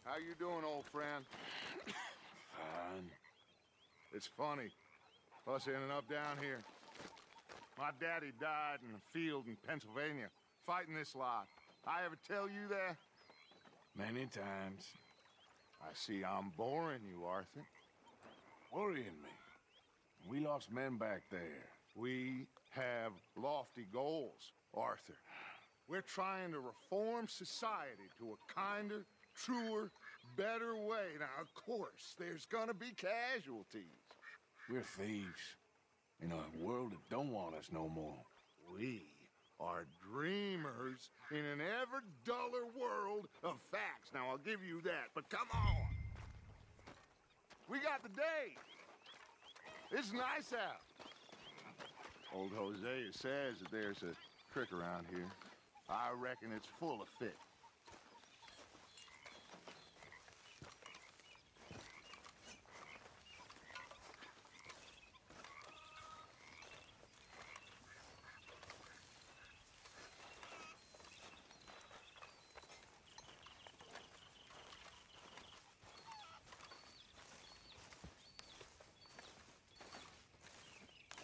How you doing, old friend? Fine. It's funny, us ending up down here. My daddy died in a field in Pennsylvania, fighting this lot. I ever tell you that? Many times. I see I'm boring you, Arthur. Worrying me. We lost men back there. We have lofty goals, Arthur. We're trying to reform society to a kinder, truer, better way. Now, of course, there's gonna be casualties. We're thieves. In a world that don't want us no more. We are dreamers in an ever duller world of facts. Now, I'll give you that, but come on. We got the day. It's nice out. Old Hosea says that there's a creek around here. I reckon it's full of fish.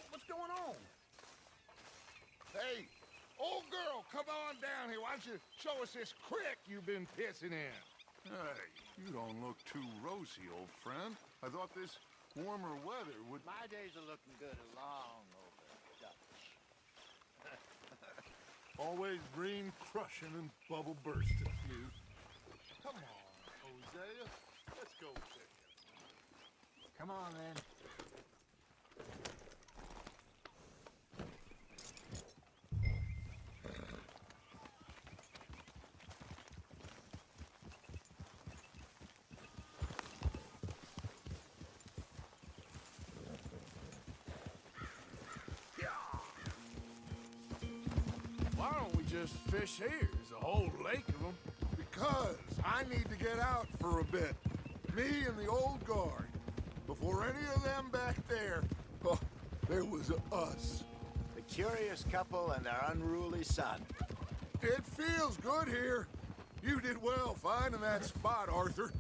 What's going on? Hey, old girl, come on down here. Why don't you show us this creek you've been pissing in? Hey, you don't look too rosy, old friend. I thought this warmer weather would... My days are looking good along over Dutch. Always green crushing and bubble bursting, you. Come on, Hosea. Let's go fishing. Come on, then. Why don't we just fish here? There's a whole lake of them. Because I need to get out for a bit. Me and the old guard. Before any of them back there, oh, there was us. The curious couple and their unruly son. It feels good here. You did well finding that spot, Arthur.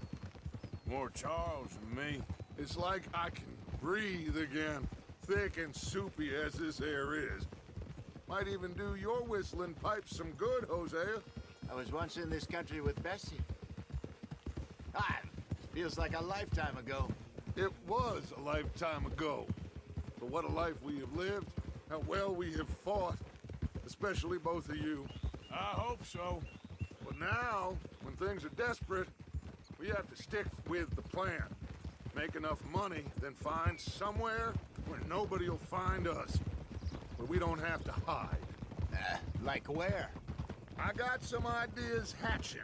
More Charles than me. It's like I can breathe again, thick and soupy as this air is. Might even do your whistling pipes some good, Hosea. I was once in this country with Bessie. Ah, feels like a lifetime ago. It was a lifetime ago. But what a life we have lived, how well we have fought, especially both of you. I hope so. But now, when things are desperate, we have to stick with the plan. Make enough money, then find somewhere where nobody will find us. Where we don't have to hide. Like where? I got some ideas hatching,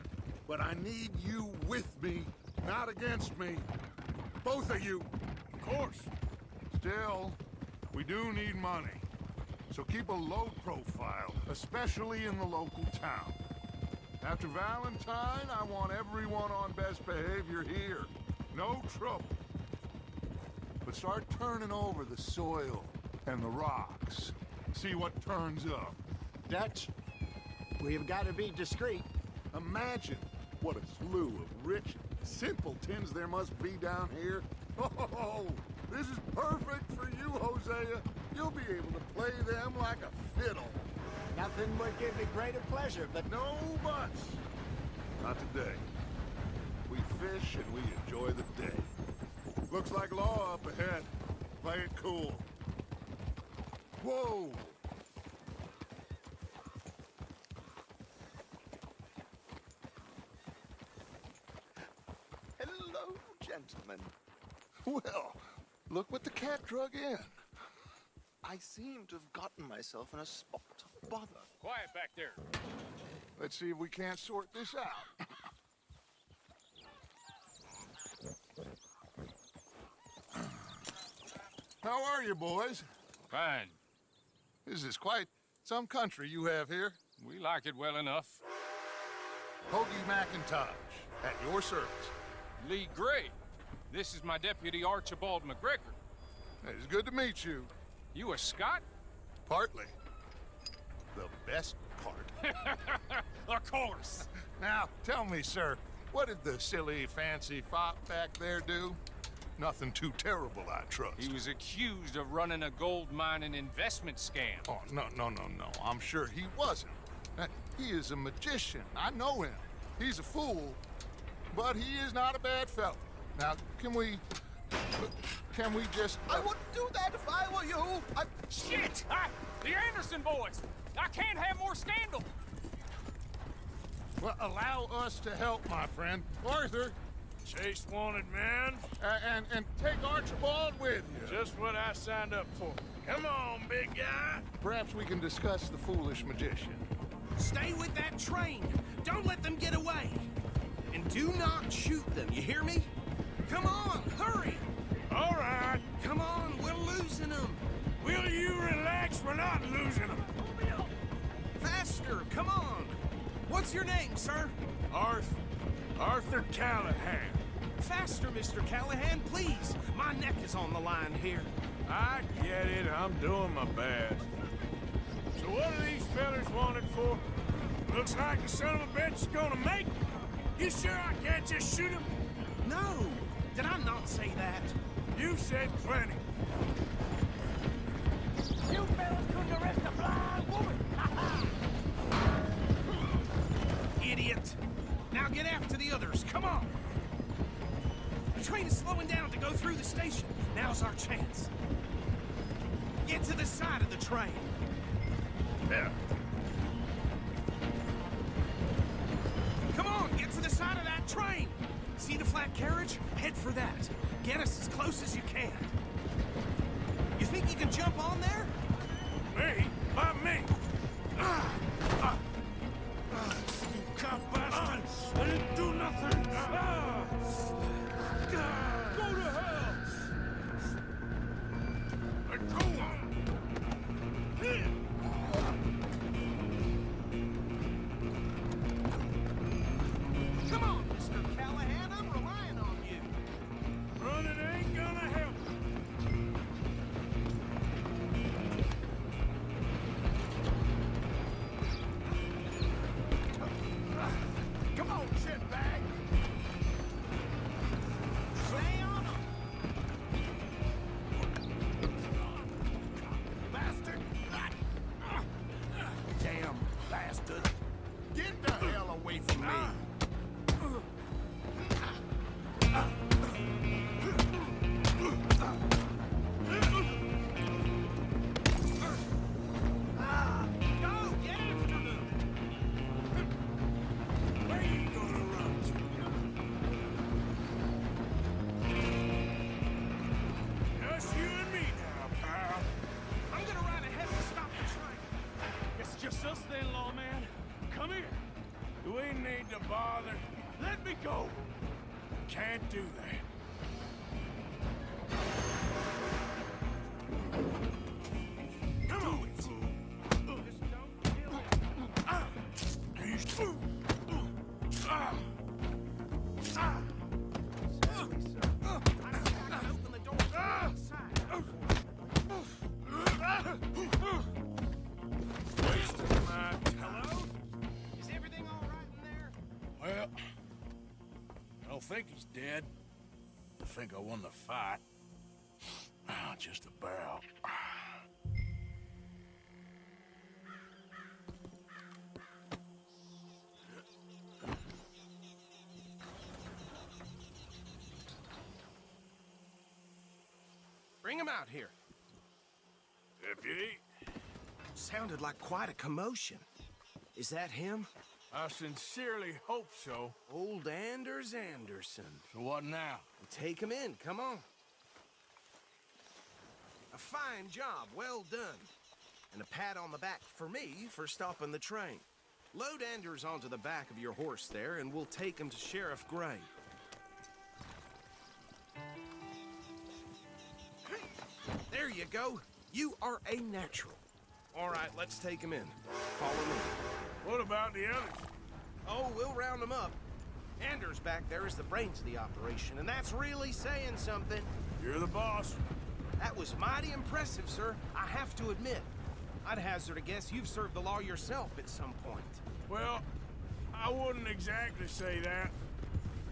but I need you with me, not against me. Both of you. Of course. Still, we do need money. So keep a low profile, especially in the local town. After Valentine, I want everyone on best behavior here. No trouble. But start turning over the soil and the rocks. See what turns up. Dutch, we've got to be discreet. Imagine what a slew of rich simpletons there must be down here. Oh, this is perfect for you, Hosea. You'll be able to play them like a fiddle. Nothing would give me greater pleasure, but No buts. Not today. We fish and we enjoy the day. Looks like law up ahead. Play it cool. Whoa! hello, gentlemen. Well, look what the cat drug in. I seem to have gotten myself in a spot of bother. Quiet back there. Let's see if we can't sort this out. How are you, boys? Fine. This is quite some country you have here. We like it well enough. Hoagie McIntosh, at your service. Lee Gray. This is my deputy Archibald McGregor. It's good to meet you. You a Scot? Partly. The best part. Of course. Now, tell me, sir, What did the silly, fancy fop back there do? Nothing too terrible, I trust. He was accused of running a gold mining investment scam. Oh, no. I'm sure he wasn't. He is a magician. I know him. He's a fool, but he is not a bad fellow. Now, can we just... I wouldn't do that if I were you. Shit! The Anderson boys! I can't have more scandal! Well, allow us to help, my friend. Arthur, Chase wanted man. and take Archibald with you. Just what I signed up for. Come on, big guy. Perhaps we can discuss the foolish magician. Stay with that train. Don't let them get away. And do not shoot them, you hear me? Come on, hurry! All right. Come on, we're losing them. Will you relax? We're not losing them. Faster, come on. What's your name, sir? Arthur Callahan. Faster, Mr. Callahan, please. My neck is on the line here. I get it. I'm doing my best. So what are these fellas wanted for? Looks like the son of a bitch is gonna make it. You sure I can't just shoot him? No, did I not say that? You said plenty. You fellas couldn't arrest a blind woman! Idiot. Now get after the others, come on. The train is slowing down to go through the station. Now's our chance. Get to the side of the train. Yeah. Come on, get to the side of that train. See the flat carriage? Head for that. Get us as close as you can. You think you can jump on there? Me? By me? You cop bastard! I didn't do nothing! Go to hell! Go on! Come on, Mr. Callahan, I'm relying on you. Running ain't gonna help. Come on, shitbag. Stay on them. Bastard. Damn bastard. Get the hell away from me. Go, get after them. Where you gonna run to? Just you and me now, pal. I'm gonna ride ahead and stop the train. It's just us then, lawman. Come here. Do we need to bother? Let me go. Can't do that. Come on, fool. Just don't kill him. He's fool. Sorry, sir. I can open the door from the outside. Wasting my time. Hello? Is everything all right in there? Well, I don't think he's dead. I think I won the fight. Just about. Bring him out here. Deputy, Sounded like quite a commotion. Is that him? I sincerely hope so. Old Anders Anderson. So what now? Take him in, come on. A fine job, well done. And a pat on the back for me for stopping the train. Load Anders onto the back of your horse there, and we'll take him to Sheriff Gray. There you go. You are a natural. All right, let's take him in. Follow me. What about the others? Oh, we'll round them up. Anders back there is the brains of the operation, and that's really saying something. You're the boss. That was mighty impressive, sir. I have to admit. I'd hazard a guess you've served the law yourself at some point. Well, I wouldn't exactly say that.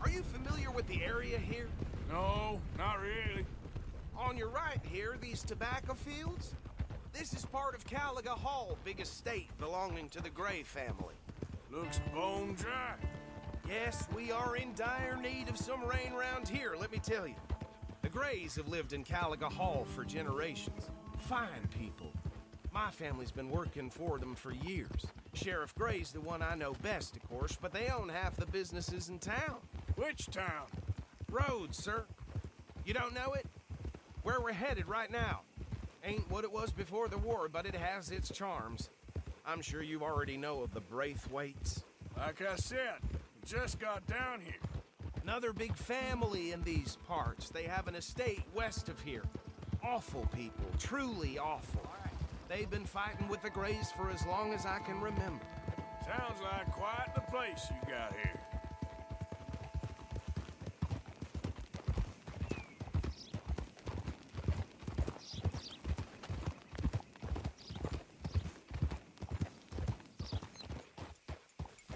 Are you familiar with the area here? No, not really. On your right here, these tobacco fields? This is part of Caliga Hall, big estate belonging to the Gray family. Looks bone dry. Yes, we are in dire need of some rain around here, let me tell you. The Grays have lived in Caliga Hall for generations. Fine people. My family's been working for them for years. Sheriff Gray's the one I know best, of course, but they own half the businesses in town. Which town? Rhodes, sir. You don't know it? Where we're headed right now. Ain't what it was before the war, but it has its charms. I'm sure you already know of the Braithwaites. Like I said, just got down here. Another big family in these parts. They have an estate west of here. Awful people, truly awful. They've been fighting with the Grays for as long as I can remember. Sounds like quite the place you got here.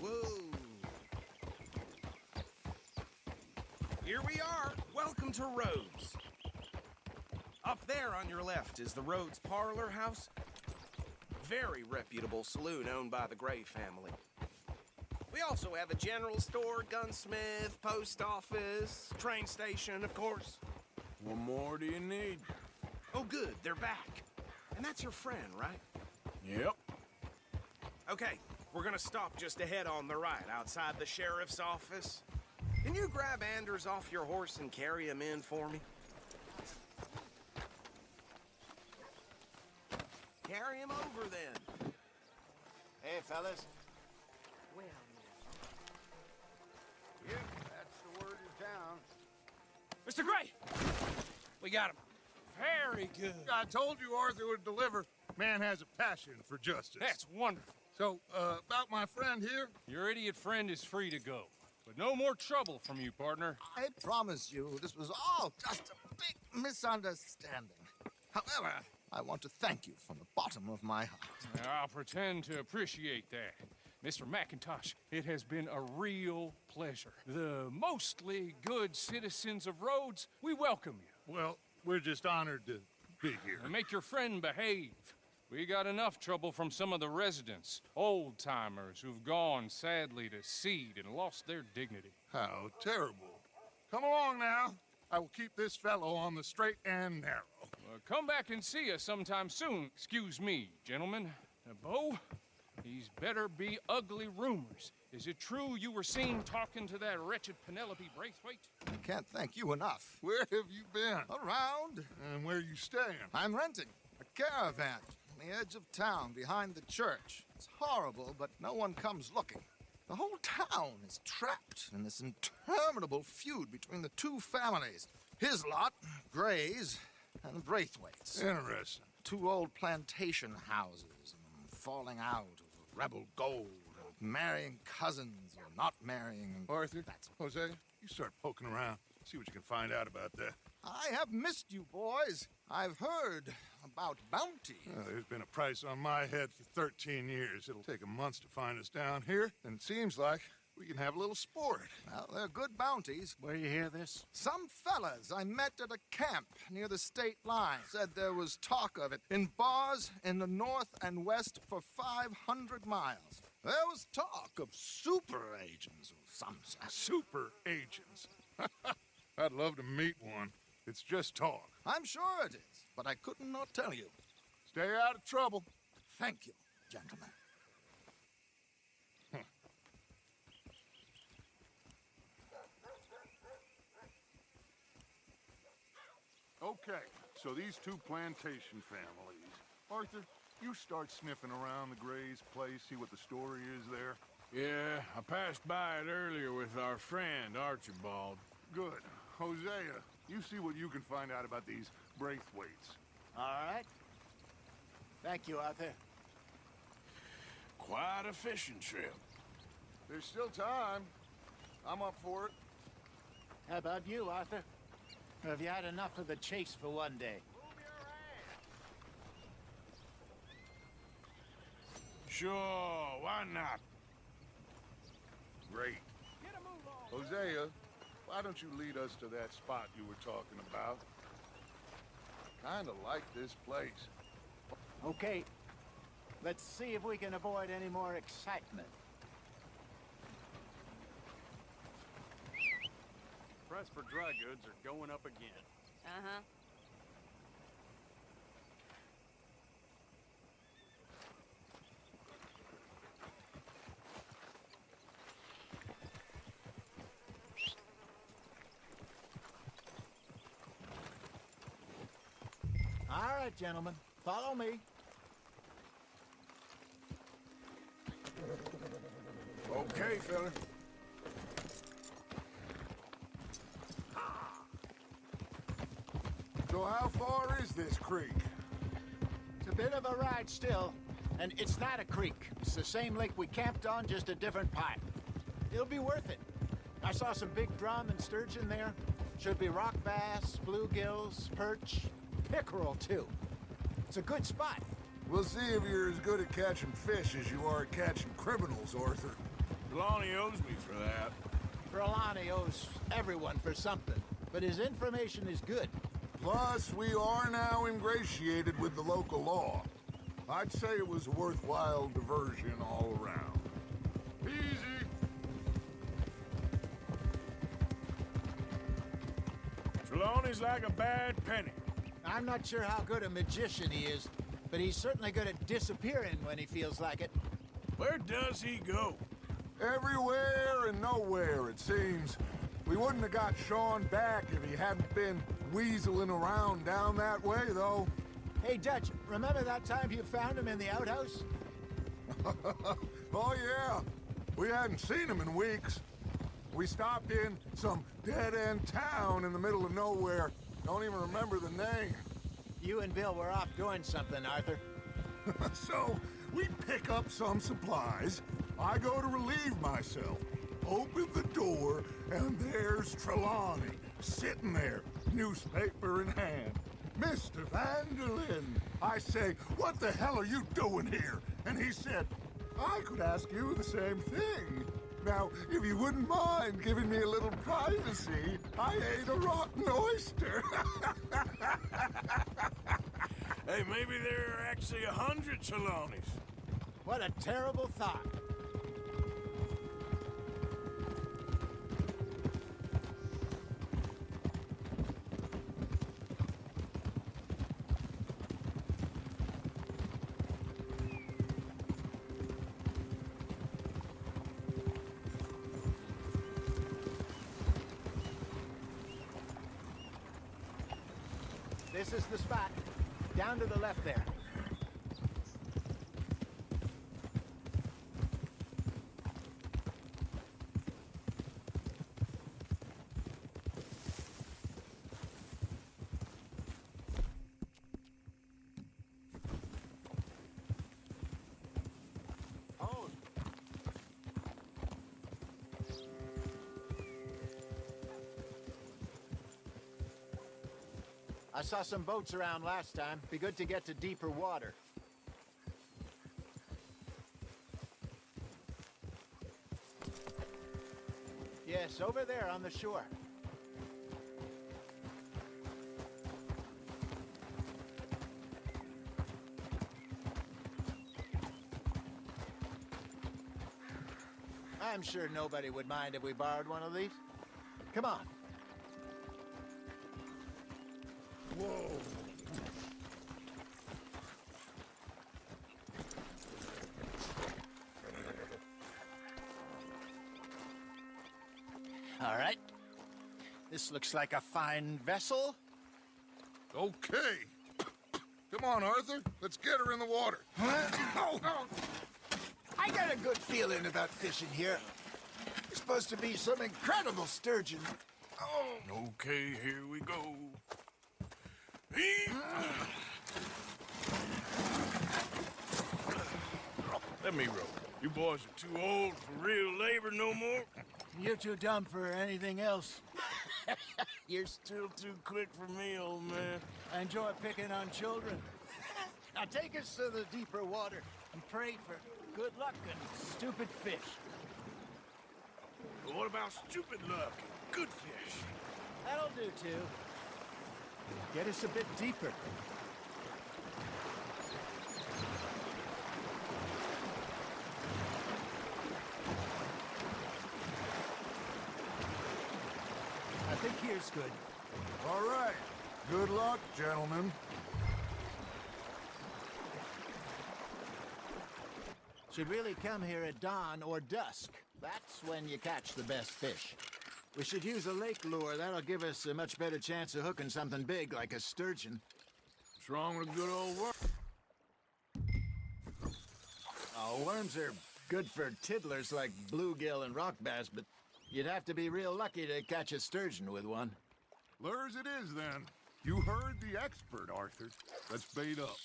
Whoa. Here we are. Welcome to Rhodes. Up there on your left is the Rhodes Parlor House. Very reputable saloon owned by the Gray family. We also have a general store, gunsmith, post office, train station, of course. What more do you need? Oh, good, they're back. And that's your friend, right? Yep. Okay, we're gonna stop just ahead on the right, outside the sheriff's office. Can you grab Anders off your horse and carry him in for me? Carry him over, then. Hey, fellas. Yep, that's the word in town. Mr. Gray! We got him. Very good. I told you Arthur would deliver. Man has a passion for justice. That's wonderful. So, about my friend here? Your idiot friend is free to go. But no more trouble from you, partner. I promise you, this was all just a big misunderstanding. However, I want to thank you from the bottom of my heart. I'll pretend to appreciate that. Mr. McIntosh, it has been a real pleasure. The mostly good citizens of Rhodes, we welcome you. Well, we're just honored to be here. And make your friend behave. We got enough trouble from some of the residents, old-timers who've gone, sadly, to seed and lost their dignity. How terrible. Come along now. I will keep this fellow on the straight and narrow. Come back and see us sometime soon. Excuse me, gentlemen. Bo, these better be ugly rumors. Is it true you were seen talking to that wretched Penelope Braithwaite? I can't thank you enough. Where have you been? Around, And where you staying? I'm renting a caravan on the edge of town behind the church. It's horrible, but no one comes looking. The whole town is trapped in this interminable feud between the two families. His lot, Gray's, and the Braithwaites. Interesting. Two old plantation houses, falling out of rebel gold, marrying cousins or not marrying. Arthur, That's Jose, you start poking around. See what you can find out about that. I have missed you, boys. I've heard about bounty. There's been a price on my head for 13 years. It'll take a month to find us down here, and it seems like we can have a little sport. Well, they're good bounties. Where you hear this? Some fellas I met at a camp near the state line said there was talk of it in bars in the north and west for 500 miles. There was talk of super agents of some sort. Super agents. I'd love to meet one. It's just talk. I'm sure it is, but I could not tell you. Stay out of trouble. Thank you, gentlemen. Okay, so these two plantation families. Arthur, you start sniffing around the Gray's place, see what the story is there. Yeah, I passed by it earlier with our friend, Archibald. Good. Hosea, you see what you can find out about these Braithwaites. All right. Thank you, Arthur. Quite a fishing trip. There's still time. I'm up for it. How about you, Arthur? Or have you had enough of the chase for one day? Sure, why not? Great. Hosea, why don't you lead us to that spot you were talking about? Kinda like this place. Okay. Let's see if we can avoid any more excitement. Price for dry goods are going up again. Uh-huh. All right, gentlemen. Follow me. Okay, fella. So how far is this creek? It's a bit of a ride still, and it's not a creek. It's the same lake we camped on, just a different part. It'll be worth it. I saw some big drum and sturgeon there. Should be rock bass, bluegills, perch, pickerel, too. It's a good spot. We'll see if you're as good at catching fish as you are at catching criminals, Arthur. Lonnie owes me for that. Trelawney owes everyone for something, but his information is good. Plus, we are now ingratiated with the local law. I'd say it was a worthwhile diversion all around. Easy. Trelawney's like a bad penny. I'm not sure how good a magician he is, but he's certainly good at disappearing when he feels like it. Where does he go? Everywhere and nowhere, it seems. We wouldn't have got Sean back if he hadn't been weaseling around down that way, though. Hey, Dutch, remember that time you found him in the outhouse? Oh, yeah. We hadn't seen him in weeks. We stopped in some dead-end town in the middle of nowhere. Don't even remember the name. You and Bill were off doing something, Arthur. So, we pick up some supplies. I go to relieve myself. Open the door, and there's Trelawney, sitting there, newspaper in hand. Mr. Vanderlyn. I say, what the hell are you doing here? And he said, I could ask you the same thing. Now, if you wouldn't mind giving me a little privacy, I ate a rotten oyster. Hey, maybe there are actually 100 Trelawneys. What a terrible thought. This is the spot. Down to the left there. I saw some boats around last time. Be good to get to deeper water. Yes, over there on the shore. I'm sure nobody would mind if we borrowed one of these. Come on. Whoa. All right. This looks like a fine vessel. Okay. Come on, Arthur. Let's get her in the water. Oh. I got a good feeling about fishing here. It's supposed to be some incredible sturgeon. Oh. Okay, here we go. Let me row. You boys are too old for real labor no more. You're too dumb for anything else. You're still too quick for me, old man. I enjoy picking on children. Now take us to the deeper water and pray for good luck and stupid fish. But what about stupid luck? good fish. That'll do, too. Get us a bit deeper. I think here's good. All right. Good luck, gentlemen. Should really come here at dawn or dusk. That's when you catch the best fish. We should use a lake lure. That'll give us a much better chance of hooking something big like a sturgeon. What's wrong with good old work? Oh, worms are good for tiddlers like bluegill and rock bass, but you'd have to be real lucky to catch a sturgeon with one. Lures it is, then. You heard the expert, Arthur. Let's bait up.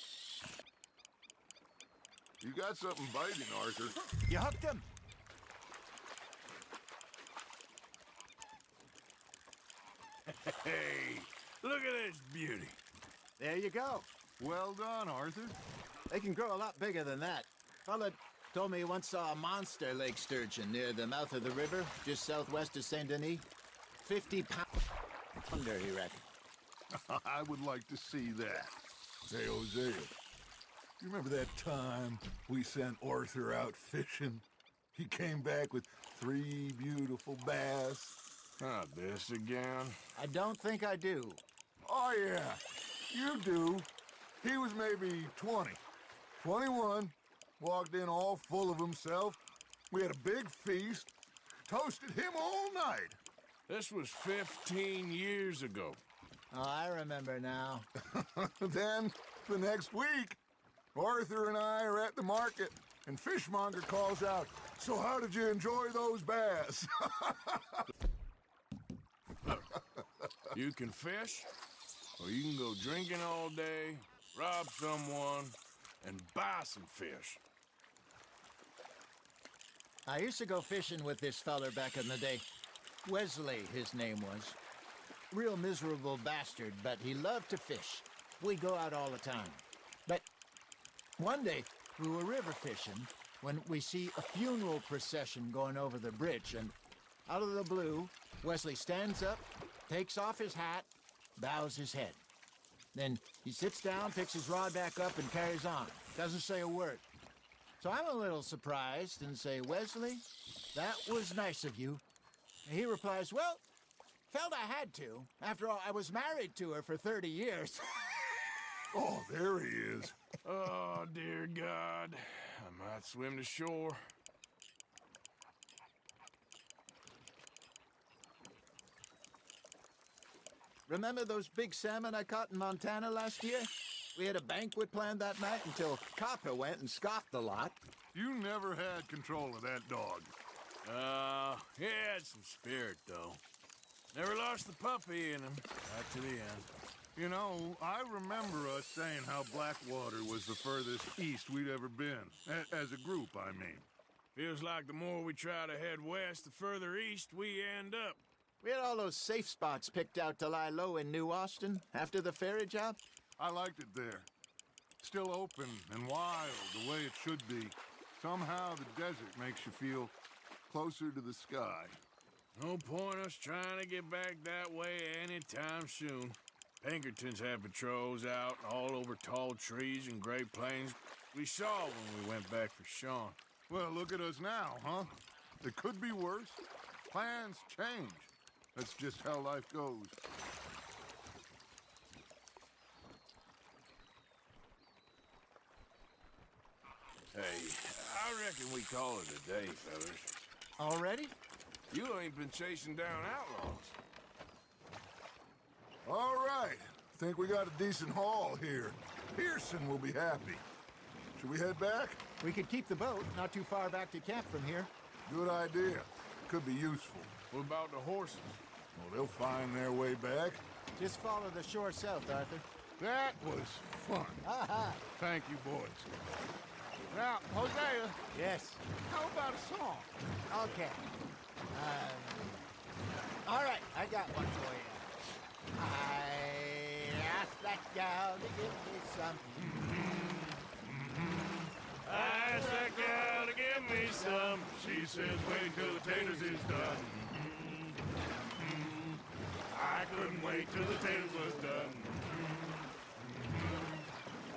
You got something biting, Arthur. You hooked him! Hey, look at this beauty. There you go. Well done, Arthur. They can grow a lot bigger than that. Fella told me he once saw a monster lake sturgeon near the mouth of the river, just southwest of Saint Denis. 50-pounder, he reckoned. I would like to see that. Hey, Hosea, you remember that time we sent Arthur out fishing? He came back with 3 beautiful bass. Not this again. I don't think I do. Oh, yeah, you do. He was maybe 20, 21, walked in all full of himself. We had a big feast, toasted him all night. This was 15 years ago. Oh, I remember now. Then, the next week, Arthur and I are at the market, and Fishmonger calls out, "So how did you enjoy those bass?" You can fish, or you can go drinking all day, rob someone, and buy some fish. I used to go fishing with this feller back in the day. Wesley, his name was. Real miserable bastard, but he loved to fish. We'd go out all the time. But one day, we were river fishing when we see a funeral procession going over the bridge, and out of the blue, Wesley stands up, takes off his hat, bows his head. Then he sits down, picks his rod back up, and carries on. Doesn't say a word. So I'm a little surprised and say, "Wesley, that was nice of you." And he replies, "Well, felt I had to. After all, I was married to her for 30 years. Oh, there he is. Oh, dear God. I might swim to shore. Remember those big salmon I caught in Montana last year? We had a banquet planned that night until Copper went and scoffed the lot. You never had control of that dog. He had some spirit, though. Never lost the puppy in him. Right to the end. You know, I remember us saying how Blackwater was the furthest east we'd ever been. As a group, I mean. Feels like the more we try to head west, the further east we end up. We had all those safe spots picked out to lie low in New Austin after the ferry job. I liked it there. Still open and wild, the way it should be. Somehow the desert makes you feel closer to the sky. No point us trying to get back that way anytime soon. Pinkertons had patrols out all over tall trees and Great Plains. We saw when we went back for Sean. Well, look at us now, huh? It could be worse. Plans change. That's just how life goes. Hey, I reckon we call it a day, fellas. Already? You ain't been chasing down outlaws. All right. Think we got a decent haul here. Pearson will be happy. Should we head back? We could keep the boat not too far back to camp from here. Good idea. Could be useful. What about the horses? Well, they'll find their way back. Just follow the shore south, Arthur. That was fun. Aha! Thank you, boys. Now, Hosea, Yes. how about a song? Okay. All right, I got one for you. I asked that gal to give me some. I asked that gal to give me some. She says, wait till the taters is done. couldn't wait till the tails was done.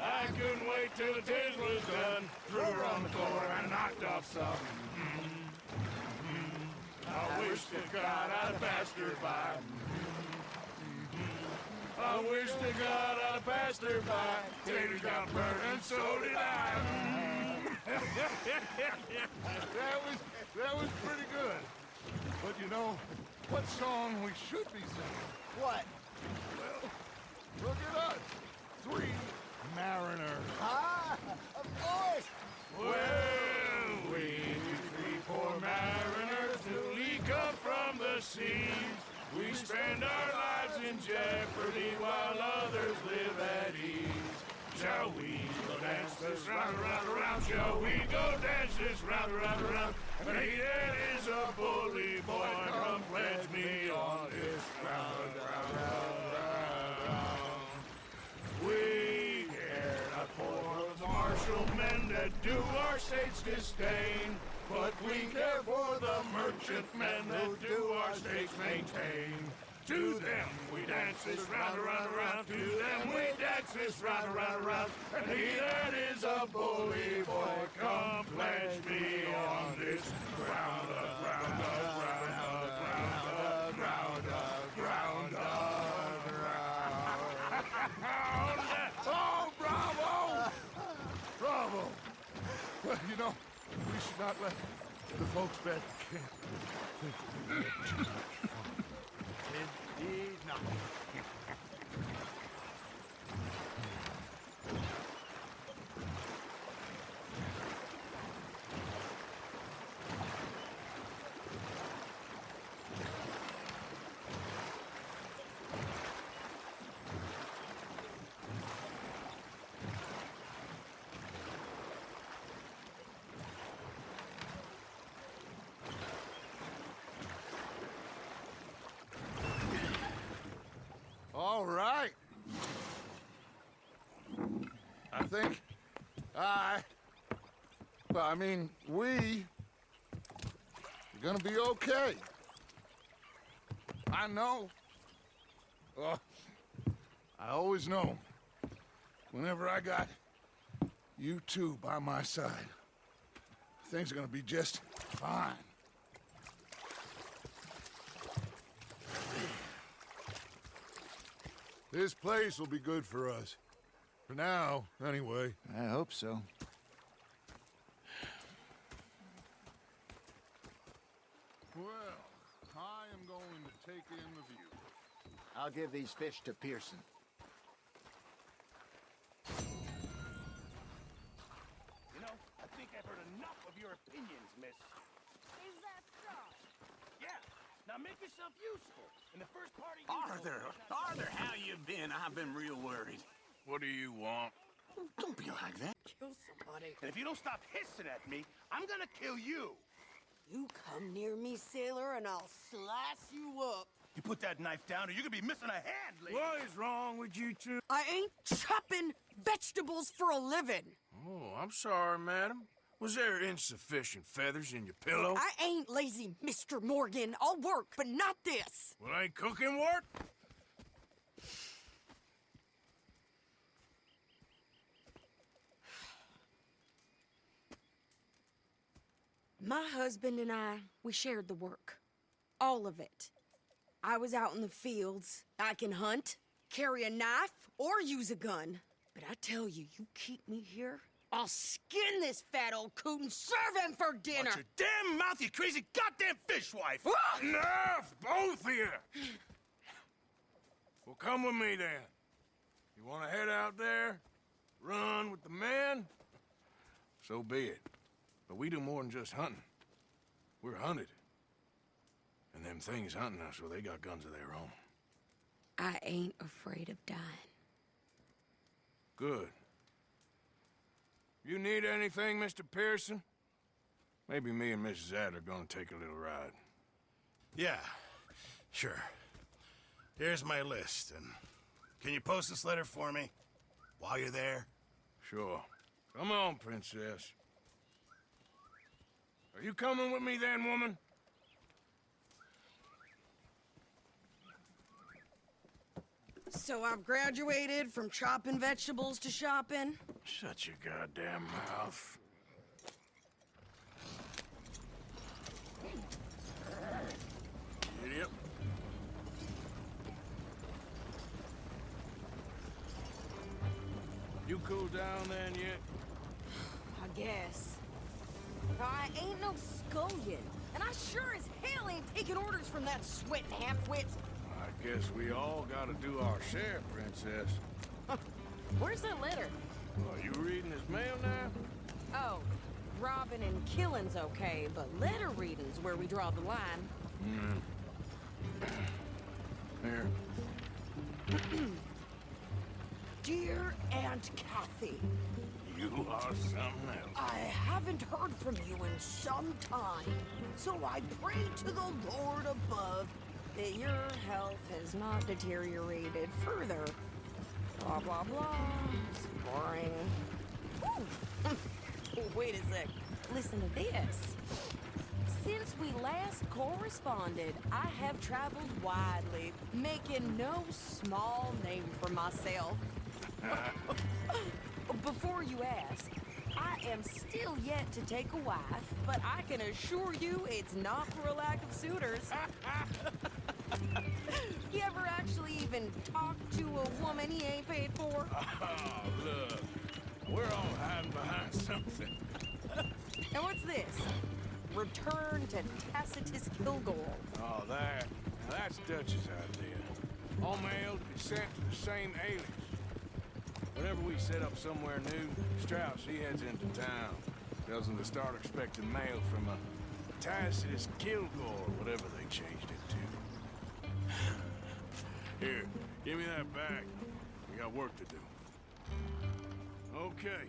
I couldn't wait till the tails was done. Threw her on the floor and knocked off some. I wish to God I'd have passed her by. I wish to God I'd have passed her by. Taters got burned and so did I. That was pretty good. But you know, what song we should be singing? What? Well, look at us. 3 mariners. Ah, of course! Well, we 3 poor mariners newly come from the seas. We spend our lives in jeopardy while others live at ease. Shall we go dance this round, around, around? Shall we go dance this round, around, around? And he that is a bully boy, come pledge me on this round, round, round, round. We care not for the martial men that do our state's disdain, but we care for the merchant men that do our states maintain. To them we dance this round, around, around. To them we dance this round, around, around. And he that is a bully boy, come pledge me on this ground, ground, ground, ground, ground, ground, ground. Oh, bravo! Bravo! Well, you know, we should not let the folks back at camp think we had too much fun. Indeed not. All right. I think we are gonna be okay. I know. I always know. Whenever I got you two by my side, things are gonna be just fine. This place will be good for us. For now, anyway. I hope so. Well, I am going to take in the view. I'll give these fish to Pearson. You know, I think I've heard enough of your opinions, miss. Is that so? Yeah, now make yourself useful. In the first part of Arthur, how you been? I've been real worried. What do you want? Don't be like that. Kill somebody. And if you don't stop hissing at me, I'm gonna kill you. You come near me, sailor, and I'll slice you up. You put that knife down or you're gonna be missing a hand, lady. What is wrong with you two? I ain't chopping vegetables for a living. Oh, I'm sorry, madam. Was there insufficient feathers in your pillow? I ain't lazy, Mr. Morgan. I'll work, but not this. Well, ain't cooking work? My husband and I, we shared the work. All of it. I was out in the fields. I can hunt, carry a knife, or use a gun. But I tell you, you keep me here, I'll skin this fat old coot and serve him for dinner. Watch your damn mouth, you crazy goddamn fishwife! Ah! Enough, both of you! Well, come with me then. You want to head out there, run with the men? So be it. But we do more than just hunting. We're hunted. And them things hunting us, well, they got guns of their own. I ain't afraid of dying. Good. You need anything, Mr. Pearson? Maybe me and Mrs. Adler are gonna take a little ride. Yeah, sure. Here's my list, and can you post this letter for me while you're there? Sure. Come on, princess. Are you coming with me then, woman? So I've graduated from chopping vegetables to shopping? Shut your goddamn mouth. Idiot. You cool down then yet? I guess. I ain't no scullion, and I sure as hell ain't taking orders from that sweating half-wit. I guess we all gotta do our share, Princess. Where's that letter? Are you reading his mail now? Oh, robbing and killing's okay, but letter reading's where we draw the line. Here. Dear Aunt Kathy, You are something else. I haven't heard from you in some time, so I pray to the Lord above that your health has not deteriorated further. Blah, blah, blah. It's boring. Ooh. Wait a sec. Listen to this. Since we last corresponded, I have traveled widely, making no small name for myself. Before you ask, I am still yet to take a wife, but I can assure you it's not for a lack of suitors. You ever actually even talk to a woman he ain't paid for? Oh, look. We're all hiding behind something. And what's this? Return to Tacitus Kilgore. Oh, that. Now that's Dutch's idea. All mail to be sent to the same alias. Whenever we set up somewhere new, Strauss, he heads into town. Tells them to start expecting mail from a Tacitus Kilgore, whatever they changed it to. Here, give me that bag. We got work to do. Okay,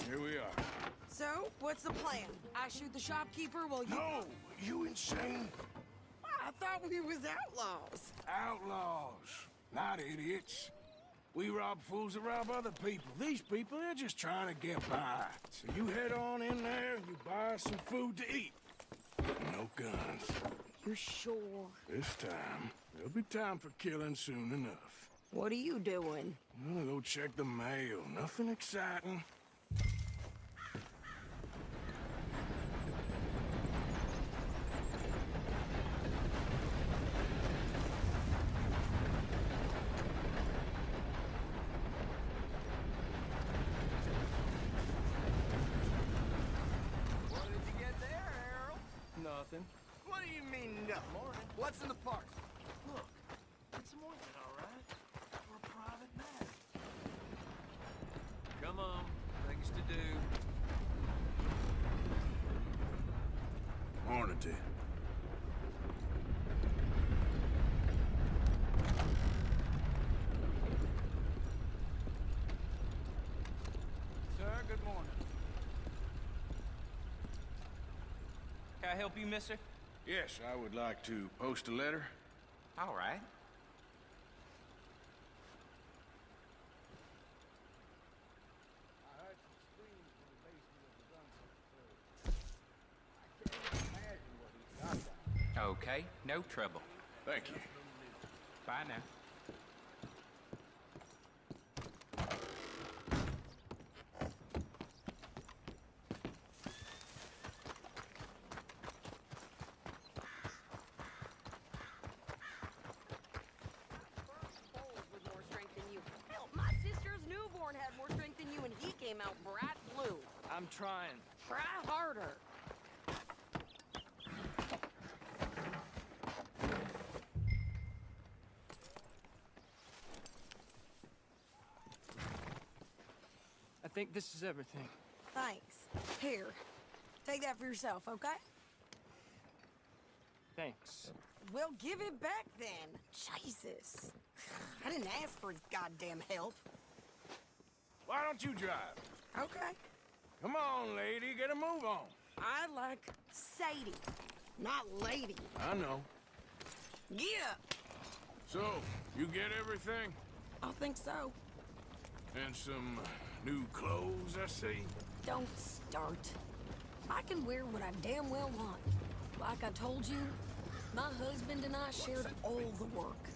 here we are. So, what's the plan? I shoot the shopkeeper while you... No! You insane? I thought we was outlaws. Outlaws, not idiots. We rob fools that rob other people. These people, they're just trying to get by. So you head on in there and you buy us some food to eat. No guns. You're sure? This time, there'll be time for killing soon enough. What are you doing? I'm gonna go check the mail. Nothing exciting. Nothing. What do you mean, no? What's in the park? Look, it's more than all right for a private matter. Come on, things to do. Morning to you. Sir, good morning. Can I help you, mister? Yes, I would like to post a letter. All right. Okay, no trouble. Thank you. Bye now. With more strength than you. Hell, my sister's newborn had more strength than you, and he came out bright blue. I'm trying. Try harder. I think this is everything. Thanks. Here, take that for yourself, okay? Thanks. Well, give it back then. Jesus. I didn't ask for his goddamn help. Why don't you drive? Okay. Come on, lady, get a move on. I like Sadie, not lady. I know. Yeah, So, you get everything? I think so. And some new clothes, I see. Don't start. I can wear what I damn well want. Like I told you, my husband and I shared all the work.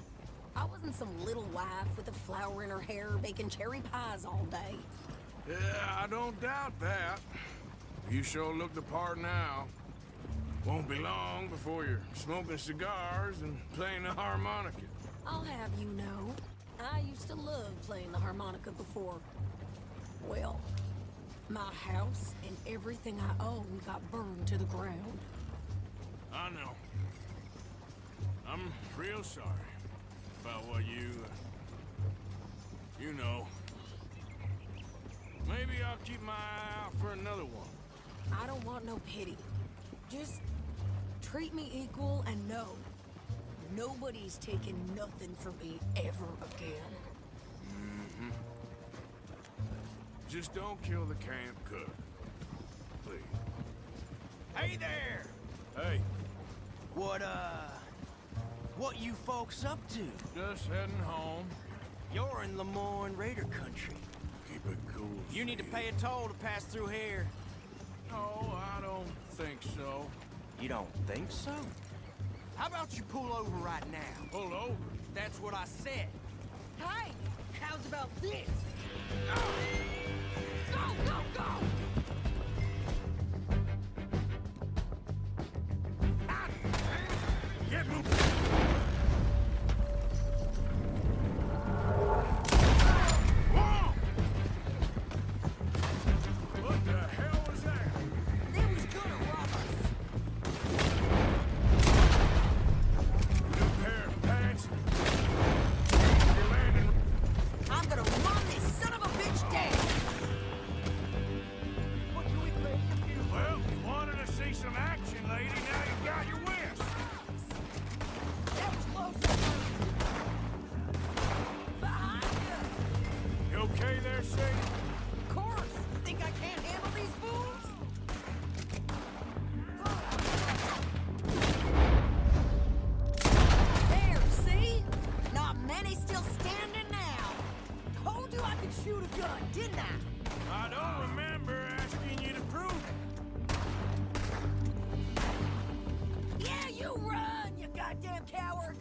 I wasn't some little wife with a flower in her hair baking cherry pies all day. Yeah, I don't doubt that. You sure look the part now. Won't be long before you're smoking cigars and playing the harmonica. I'll have you know, I used to love playing the harmonica before. Well, my house and everything I owned got burned to the ground. I know. I'm real sorry about what you know. Maybe I'll keep my eye out for another one. I don't want no pity. Just treat me equal and know nobody's taking nothing from me ever again. Mm-hmm. Just don't kill the camp cook. Please. Hey there! Hey, What you folks up to? just heading home. You're in Lemoyne Raider country. Keep it cool. You need to Steve. pay a toll to pass through here. No, I don't think so. You don't think so? How about you pull over right now? Pull over. That's what I said. Hey, how's about this? Go, go, go! Get moving! Whoa! What the hell was that? They was gonna rob us. New pair of pants? You're landing. I'm gonna run this son of a bitch down. What can we pay you? Well, you wanted to see some action, lady. Now you got your wish. That was close. Behind you. You okay there, Sadie? Of course. You think I can't handle these fools? There, see? Not many still standing now. Told you I could shoot a gun, didn't I? I don't remember asking you to prove it. Yeah, you run, you goddamn coward!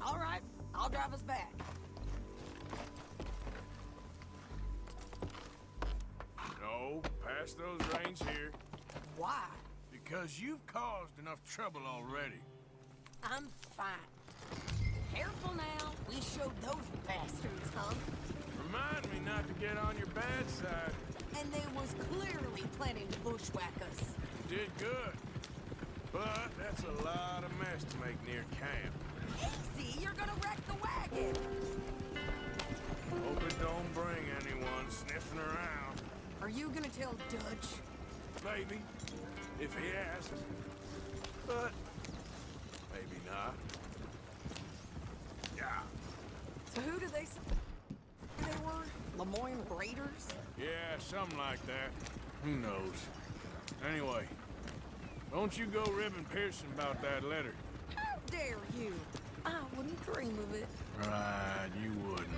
All right, I'll drive us back. No, pass those reins here. Why? Because you've caused enough trouble already. I'm fine. Careful now. We showed those bastards, huh? Remind me not to get on your bad side. And they was clearly planning to bushwhack us. You did good. But that's a lot of mess to make near camp. Easy, you're gonna wreck the wagon. Hope it don't bring anyone sniffing around. Are you gonna tell Dutch? Maybe, if he asks. But maybe not. Yeah. So who did they say they were? Lemoyne Raiders? Yeah, something like that. Who knows? Anyway, don't you go ribbing Pearson about that letter. How dare you? I wouldn't dream of it. Right, you wouldn't.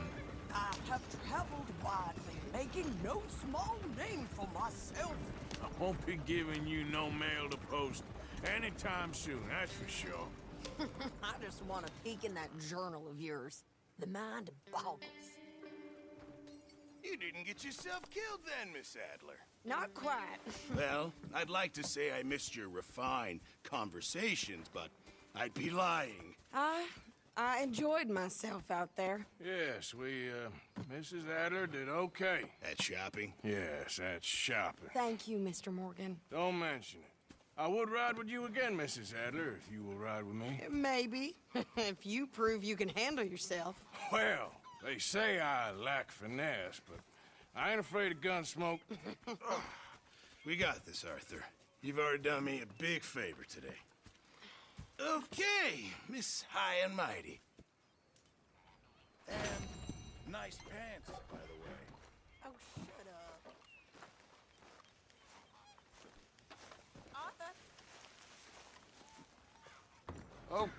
I have traveled widely, making no small name for myself. I won't be giving you no mail to post anytime soon, that's for sure. I just want to peek in that journal of yours. The mind boggles. You didn't get yourself killed then, Miss Adler. Not quite. Well, I'd like to say I missed your refined conversations, but I'd be lying. I enjoyed myself out there. Yes, Mrs. Adler did okay. At shopping? Yes, that's shopping. Thank you, Mr. Morgan. Don't mention it. I would ride with you again, Mrs. Adler, if you will ride with me. Maybe. If you prove you can handle yourself. Well, they say I lack finesse, but I ain't afraid of gun smoke. We got this, Arthur. You've already done me a big favor today. Okay, Miss High and Mighty. And nice pants, by the way. Oh, shut up. Arthur? Of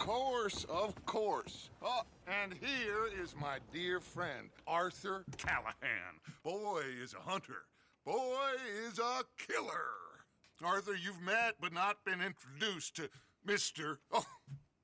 course. Oh, and here is my dear friend, Arthur Callahan. Boy is a hunter. Boy is a killer. Arthur, you've met but not been introduced to Mr. Oh,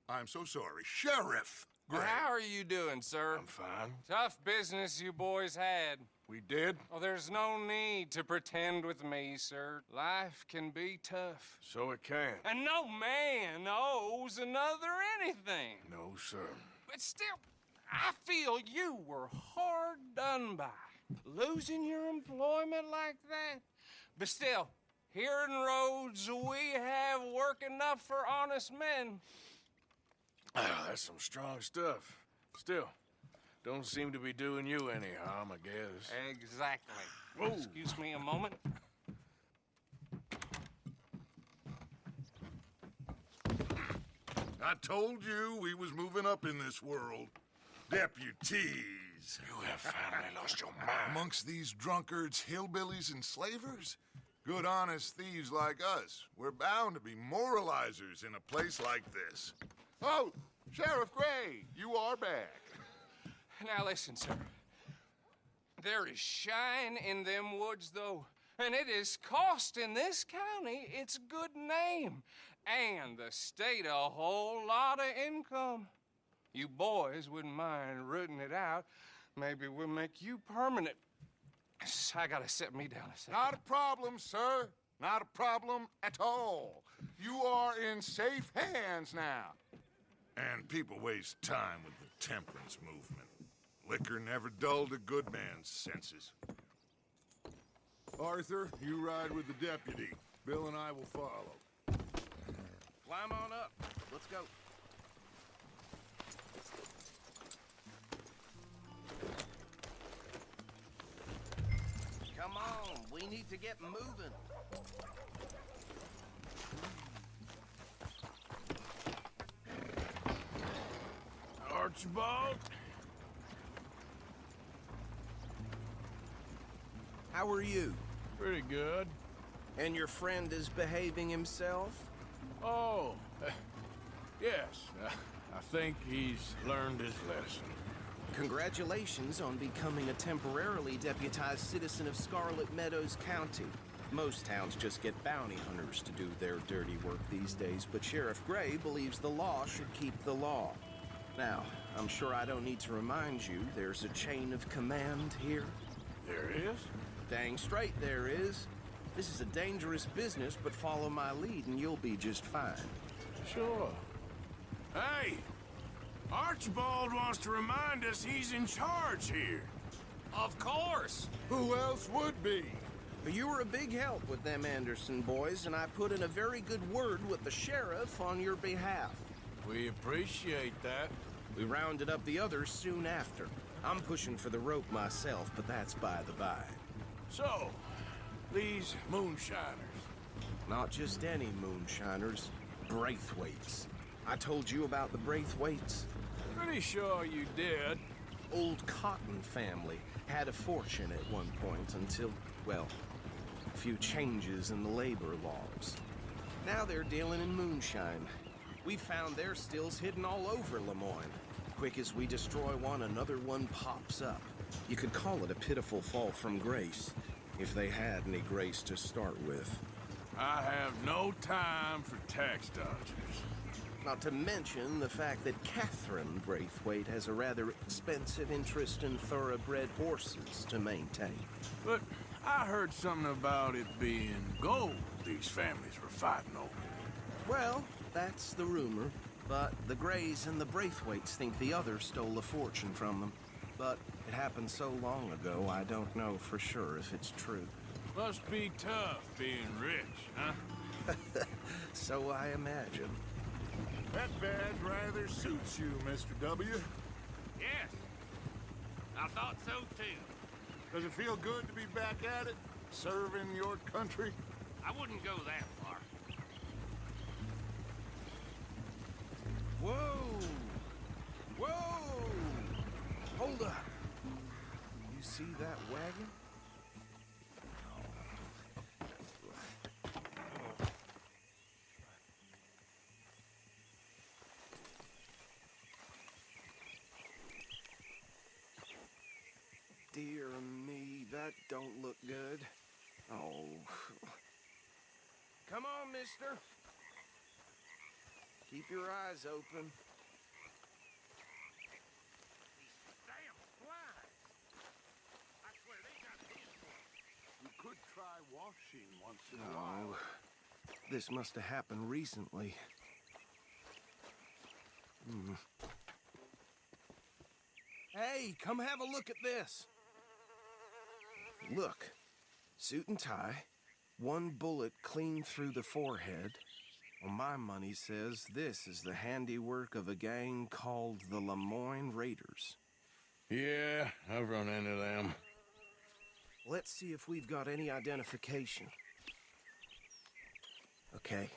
I'm so sorry, Sheriff Great. How are you doing, sir? I'm fine. Tough business you boys had. We did? Oh, there's no need to pretend with me, sir. Life can be tough. So it can. And no man owes another anything. No, sir. But still, I feel you were hard done by. Losing your employment like that. But still, here in Rhodes, we have work enough for honest men. Ah, that's some strong stuff. Still, don't seem to be doing you any harm, I guess. Exactly. Whoa. Excuse me a moment. I told you we was moving up in this world. Deputies. You have finally lost your mind. Amongst these drunkards, hillbillies, and slavers? Good, honest thieves like us. We're bound to be moralizers in a place like this. Oh, Sheriff Gray, you are back. Now listen, sir. There is shine in them woods, though, and it is costing this county its good name and the state a whole lot of income. You boys wouldn't mind rooting it out. Maybe we'll make you permanent. I gotta set me down a second. Not a problem, sir. Not a problem at all. You are in safe hands now. And people waste time with the temperance movement. Liquor never dulled a good man's senses. Arthur, you ride with the deputy. Bill and I will follow. Climb on up. Let's go. Come on, we need to get moving. Archibald? How are you? Pretty good. And your friend is behaving himself? Oh, yes. I think he's learned his lesson. Congratulations on becoming a temporarily deputized citizen of Scarlet Meadows County. Most towns just get bounty hunters to do their dirty work these days, but Sheriff Gray believes the law should keep the law. Now, I'm sure I don't need to remind you there's a chain of command here. There is? Dang straight there is. This is a dangerous business, but follow my lead and you'll be just fine. Sure. Hey! Archibald wants to remind us he's in charge here. Of course. Who else would be? You were a big help with them Anderson boys, and I put in a very good word with the sheriff on your behalf. We appreciate that. We rounded up the others soon after. I'm pushing for the rope myself, but that's by the by. So, these moonshiners. Not just any moonshiners, Braithwaites. I told you about the Braithwaites? Pretty sure you did. Old Cotton family had a fortune at one point until, well, a few changes in the labor laws. Now they're dealing in moonshine. We found their stills hidden all over Lemoyne. Quick as we destroy one, another one pops up. You could call it a pitiful fall from grace, if they had any grace to start with. I have no time for tax dodgers. Not to mention the fact that Catherine Braithwaite has a rather expensive interest in thoroughbred horses to maintain. But I heard something about it being gold these families were fighting over. Well, that's the rumor. But the Grays and the Braithwaites think the others stole a fortune from them. But it happened so long ago, I don't know for sure if it's true. Must be tough being rich, huh? So I imagine. That badge rather suits you, Mr. W. Yes. I thought so, too. Does it feel good to be back at it? Serving your country? I wouldn't go that far. Whoa! Whoa! Hold up. You see that wagon? Dear me, that don't look good. Oh. Come on, mister. Keep your eyes open. try washing once in a while. This must have happened recently. Hey, come have a look at this. Look, suit and tie, one bullet clean through the forehead. Well, my money says this is the handiwork of a gang called the Lemoyne Raiders. Yeah, I've run into them. Let's see if we've got any identification. Okay.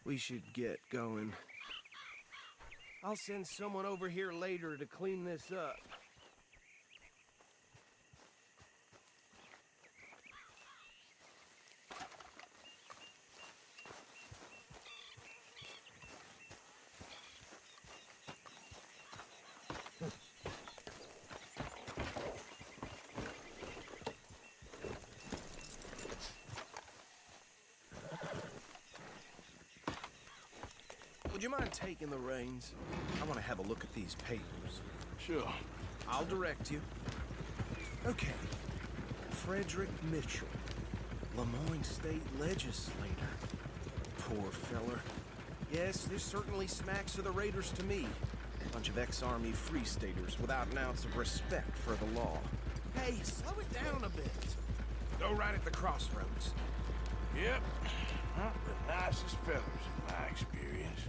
We should get going. I'll send someone over here later to clean this up. Would you mind taking the reins? I want to have a look at these papers. Sure. I'll direct you. Okay. Frederick Mitchell, Lemoyne State Legislator. Poor feller. Yes, this certainly smacks of the Raiders to me. Bunch of ex-Army Free Staters without an ounce of respect for the law. Hey, slow it down a bit. Go right at the crossroads. Yep. Not the nicest fellas in my experience.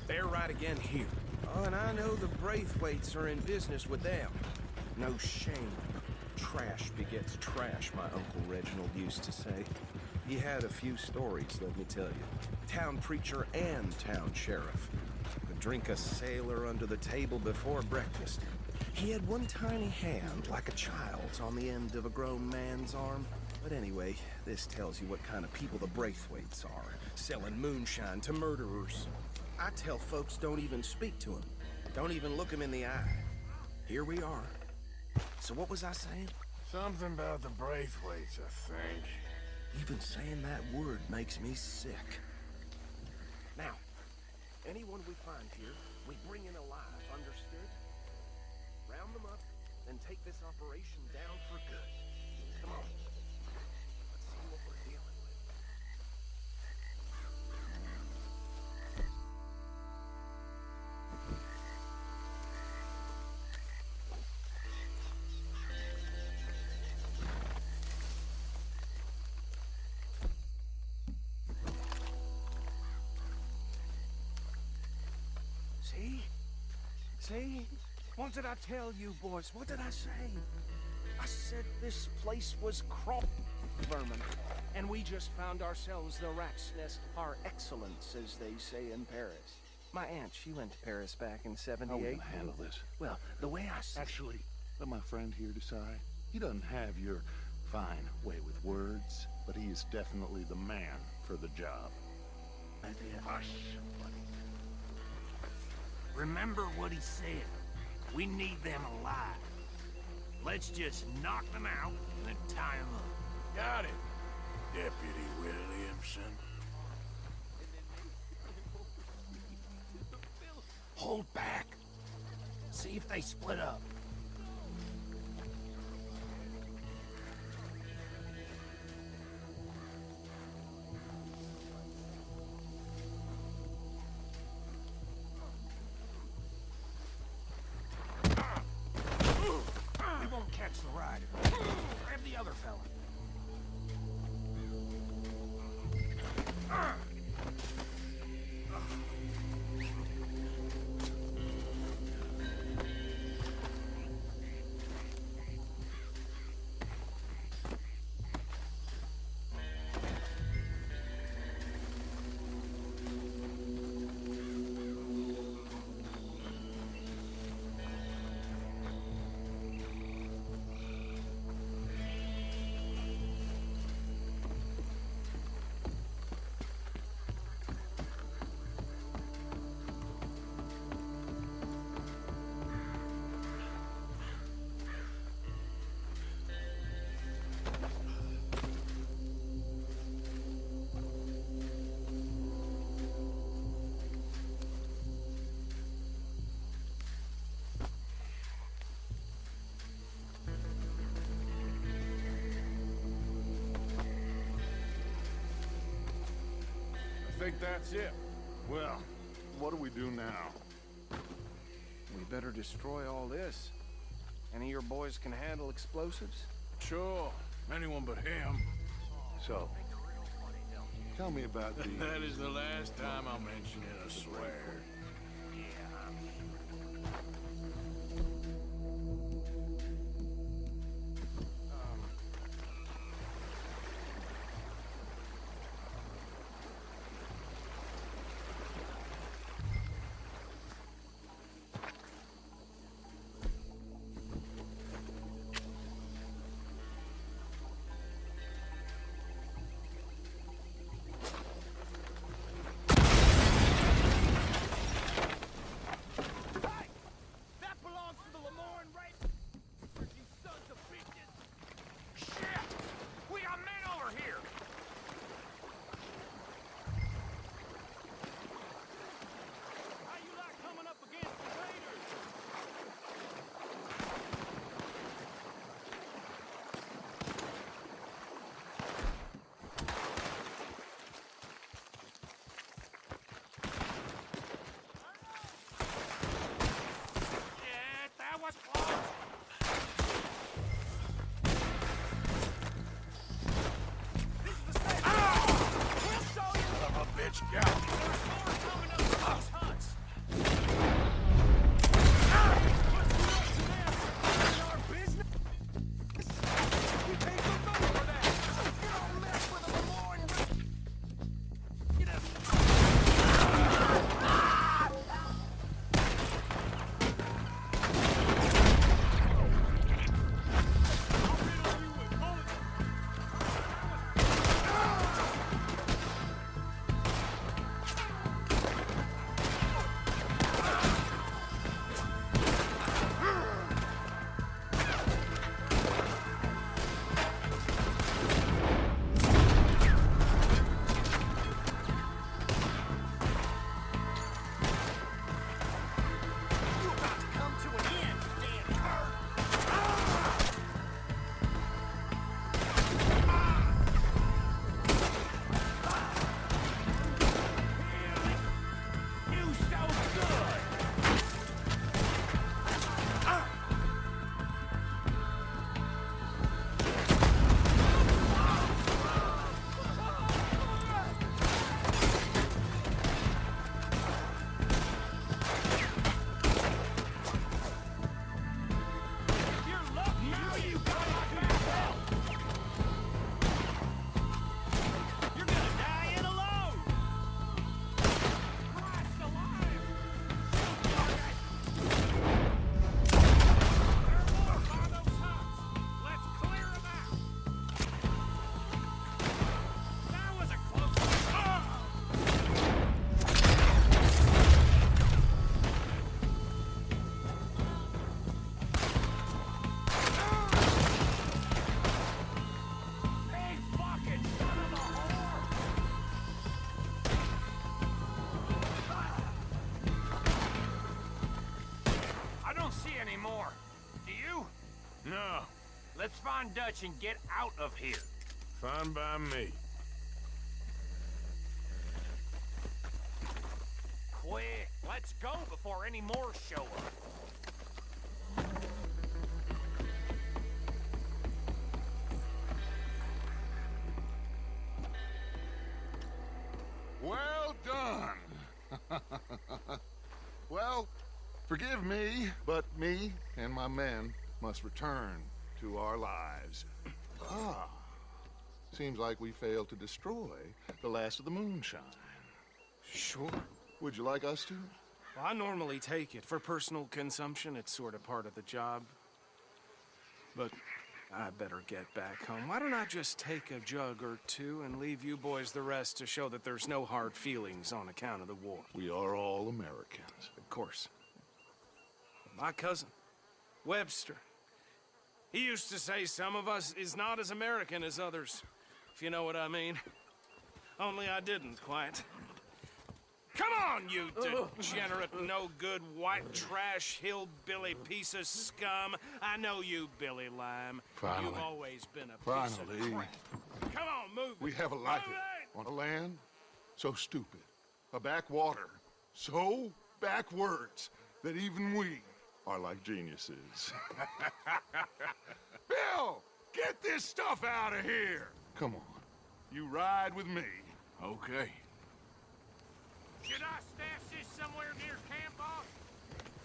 They're right again here. Oh, and I know the Braithwaites are in business with them. No shame. Trash begets trash, my Uncle Reginald used to say. He had a few stories, let me tell you. Town preacher and town sheriff. Could drink a sailor under the table before breakfast. He had one tiny hand, like a child's, on the end of a grown man's arm. But anyway, this tells you what kind of people the Braithwaites are. Selling moonshine to murderers. I tell folks don't even speak to him. Don't even look him in the eye. Here we are. So what was I saying? Something about the Braithwaites, I think. Even saying that word makes me sick. Now, anyone we find here, we bring in alive, understood? Round them up, then take this operation down for good. Come on. Let's see what we're dealing with. See? See? What did I tell you, boys? What did I say? I said this place was crop vermin, and we just found ourselves the rat's nest par excellence, as they say in Paris. My aunt, she went to Paris back in '78. How are we gonna handle this? Well, the way I see Actually, let my friend here decide. He doesn't have your fine way with words, but he is definitely the man for the job. Hush, buddy. Remember what he said. We need them alive. Let's just knock them out and then tie them up. Got it, Deputy Williamson. Hold back. See if they split up. We won't catch the rider. Grab the other fella. think that's it. Well, what do we do now? We better destroy all this. Any of your boys can handle explosives? Sure, anyone but him. So, tell me about the... That is the last time I'll mention it, I swear. Let's find Dutch and get out of here. Fine by me. Quick, let's go before any more show up. Well done. Well, forgive me, but me and my men must return to our lives. Ah, seems like we failed to destroy the last of the moonshine. Sure. Would you like us to? Well, I normally take it. For personal consumption, it's sort of part of the job. But I better get back home. Why don't I just take a jug or two and leave you boys the rest to show that there's no hard feelings on account of the war? We are all Americans. Of course. My cousin, Webster, he used to say some of us is not as American as others, if you know what I mean. Only I didn't quite. Come on, you degenerate, no-good, white trash, hillbilly piece of scum. I know you, Billy Lime. Finally. You've always been a piece of crap. Come on, move it. We have a life Move it! on the land, so stupid. A backwater so backwards that even we are like geniuses. Bill, get this stuff out of here! Come on, you ride with me. Okay. Should I stash this somewhere near camp, boss?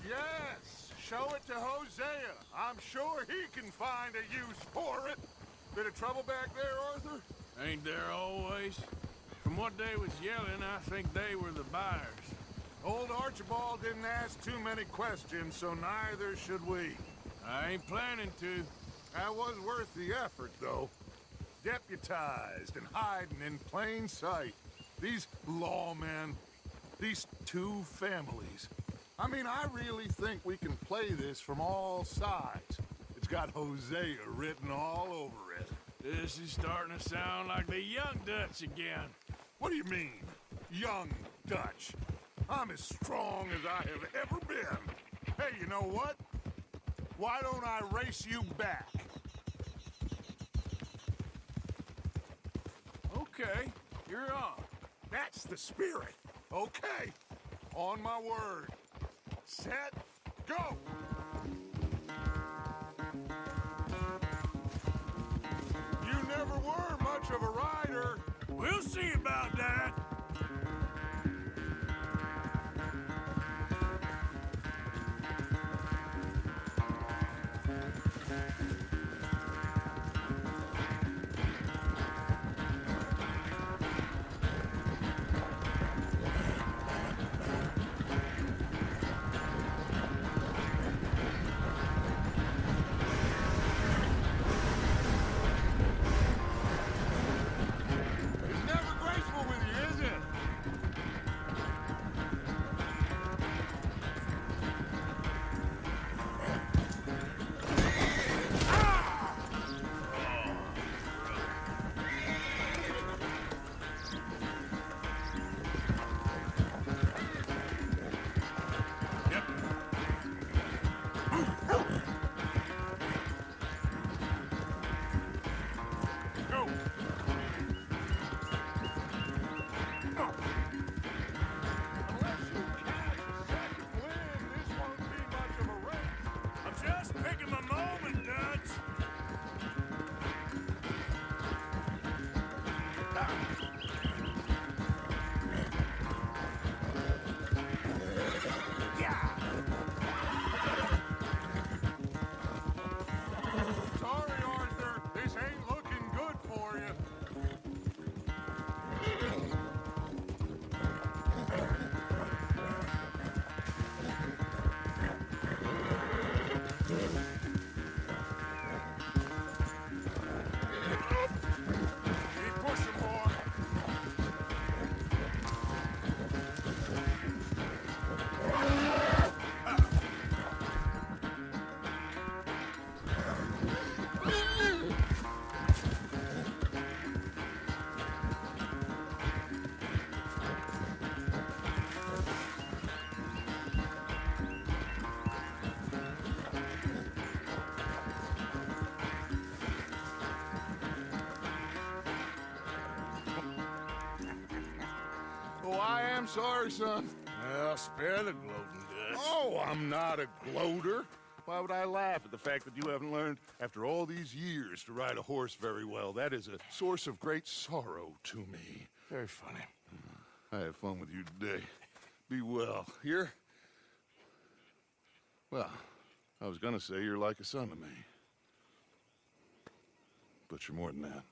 Yes, show it to Hosea. I'm sure he can find a use for it. Bit of trouble back there, Arthur? Ain't there always? From what they was yelling, I think they were the buyers. Old Archibald didn't ask too many questions, so neither should we. I ain't planning to. That was worth the effort, though. Deputized and hiding in plain sight. These lawmen, these two families. I mean, I really think we can play this from all sides. It's got Hosea written all over it. This is starting to sound like the Young Dutch again. What do you mean, young Dutch? I'm as strong as I have ever been. Hey, you know what? Why don't I race you back? Okay, you're on. That's the spirit. Okay, on my word. Set, go! You never were much of a rider. We'll see about that. It's never graceful with you, is it? Go! Unless you catch a second wind, this won't be much of a race. I'm just picking my moment, Dutch. Sorry, Arthur. This ain't looking good for you. Keep pushing, boy. Oh, I am sorry, son. Well, spare the gloating, Dutch. Oh, I'm not a gloater. Why would I laugh at the fact that you haven't learned, after all these years, to ride a horse very well? That is a source of great sorrow to me. Very funny. I had fun with you today. Be well. Here? Well, I was gonna say you're like a son to me. But you're more than that.